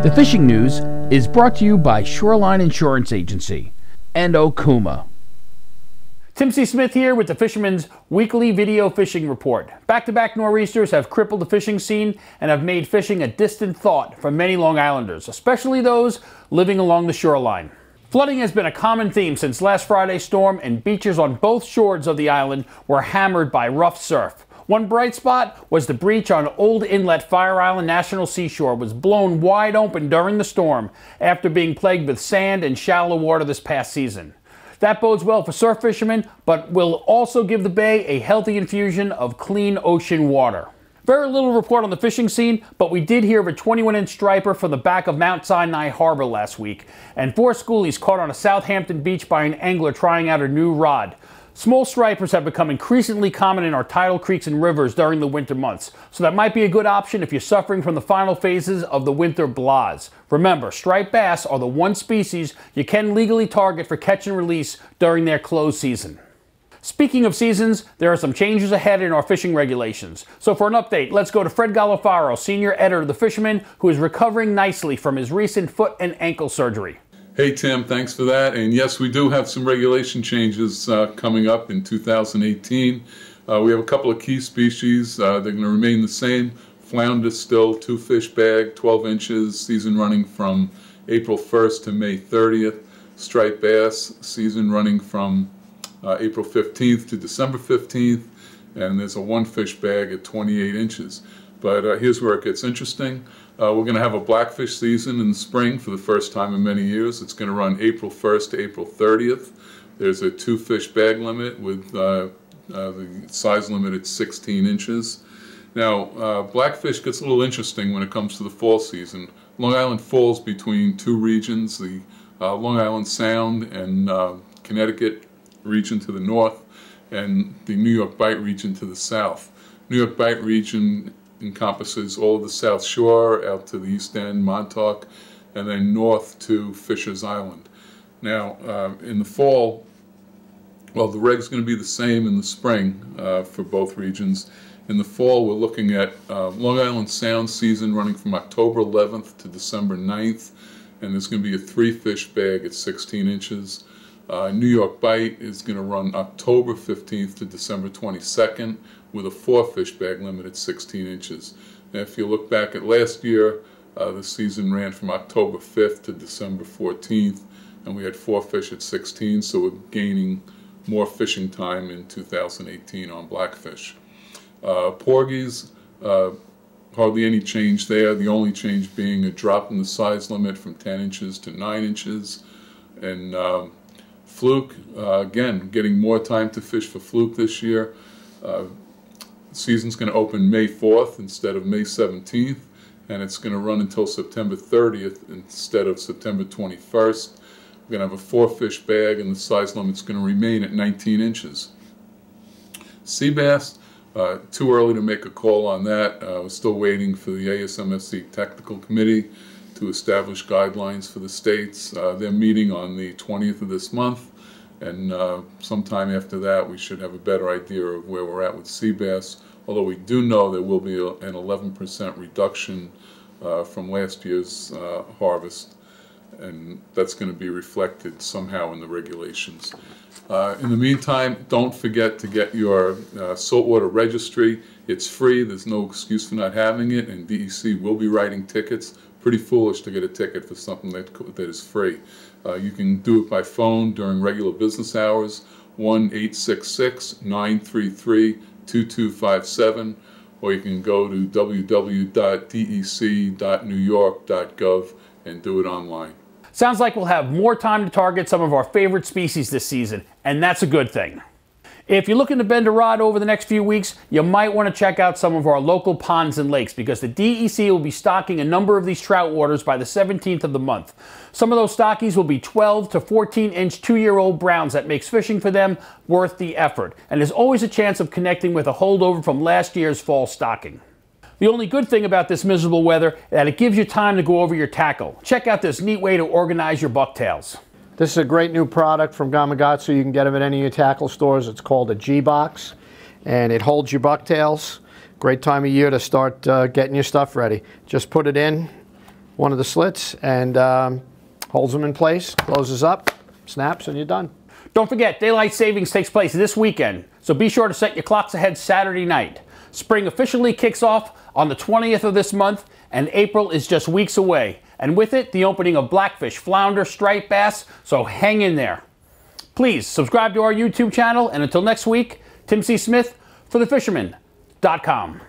The fishing news is brought to you by Shoreline Insurance Agency and Okuma. Tim C. Smith here with the Fisherman's weekly video fishing report. Back-to-back nor'easters have crippled the fishing scene and have made fishing a distant thought for many Long Islanders, especially those living along the shoreline. Flooding has been a common theme since last Friday's storm, and beaches on both shores of the island were hammered by rough surf. One bright spot was the breach on Old Inlet Fire Island National Seashore was blown wide open during the storm after being plagued with sand and shallow water this past season. That bodes well for surf fishermen, but will also give the bay a healthy infusion of clean ocean water. Very little report on the fishing scene, but we did hear of a 21-inch striper from the back of Mount Sinai Harbor last week, and 4 schoolies caught on a Southampton beach by an angler trying out a new rod. Small stripers have become increasingly common in our tidal creeks and rivers during the winter months, so that might be a good option if you're suffering from the final phases of the winter blahs. Remember, striped bass are the one species you can legally target for catch and release during their closed season. Speaking of seasons, there are some changes ahead in our fishing regulations. So for an update, let's go to Fred Golofaro, senior editor of the Fisherman, who is recovering nicely from his recent foot and ankle surgery. Hey Tim, thanks for that. And yes, we do have some regulation changes coming up in 2018. We have a couple of key species. They're going to remain the same. Flounder still 2 fish bag, 12 inches, season running from April 1st to May 30th. Striped bass, season running from April 15th to December 15th. And there's a 1 fish bag at 28 inches. But here's where it gets interesting. We're going to have a blackfish season in the spring for the first time in many years. It's going to run April 1st to April 30th. There's a 2 fish bag limit with the size limit at 16 inches. Now, blackfish gets a little interesting when it comes to the fall season. Long Island falls between 2 regions, the Long Island Sound and Connecticut region to the north, and the New York Bight region to the south. New York Bight region encompasses all of the South Shore out to the East End, Montauk, and then north to Fisher's Island. Now, in the fall, well, the reg's going to be the same in the spring for both regions. In the fall, we're looking at Long Island Sound season running from October 11th to December 9th, and there's going to be a 3 fish bag at 16 inches. New York Bight is going to run October 15th to December 22nd with a 4 fish bag limit at 16 inches. Now, if you look back at last year, the season ran from October 5th to December 14th, and we had 4 fish at 16, so we're gaining more fishing time in 2018 on blackfish. Porgies, hardly any change there, the only change being a drop in the size limit from 10 inches to 9 inches. And Fluke, again, getting more time to fish for Fluke this year. Season's going to open May 4th instead of May 17th, and it's going to run until September 30th instead of September 21st. We're going to have a 4 fish bag, and the size limit's going to remain at 19 inches. Sea bass, too early to make a call on that. We're still waiting for the ASMSC Technical Committee to establish guidelines for the states. They're meeting on the 20th of this month, and sometime after that we should have a better idea of where we're at with sea bass, although we do know there will be an 11% reduction from last year's harvest, and that's going to be reflected somehow in the regulations. In the meantime, don't forget to get your saltwater registry. It's free, there's no excuse for not having it, and DEC will be writing tickets. Pretty foolish to get a ticket for something that is free. You can do it by phone during regular business hours, 1-866-933-2257, or you can go to www.dec.newyork.gov and do it online. Sounds like we'll have more time to target some of our favorite species this season, and that's a good thing. If you're looking to bend a rod over the next few weeks, you might want to check out some of our local ponds and lakes, because the DEC will be stocking a number of these trout waters by the 17th of the month. Some of those stockies will be 12 to 14-inch 2-year-old browns that makes fishing for them worth the effort. And there's always a chance of connecting with a holdover from last year's fall stocking. The only good thing about this miserable weather is that it gives you time to go over your tackle. Check out this neat way to organize your bucktails. This is a great new product from Gamakatsu. You can get them at any of your tackle stores. It's called a G-Box, and it holds your bucktails. Great time of year to start getting your stuff ready. Just put it in, one of the slits and holds them in place, closes up, snaps, and you're done. Don't forget, daylight savings takes place this weekend, so be sure to set your clocks ahead Saturday night. Spring officially kicks off on the 20th of this month, and April is just weeks away. And with it, the opening of blackfish, flounder, striped bass, so hang in there. Please subscribe to our YouTube channel, and until next week, Tim C. Smith for thefisherman.com.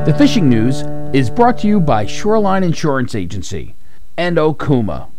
The Fishing News is brought to you by Shoreline Insurance Agency and Okuma.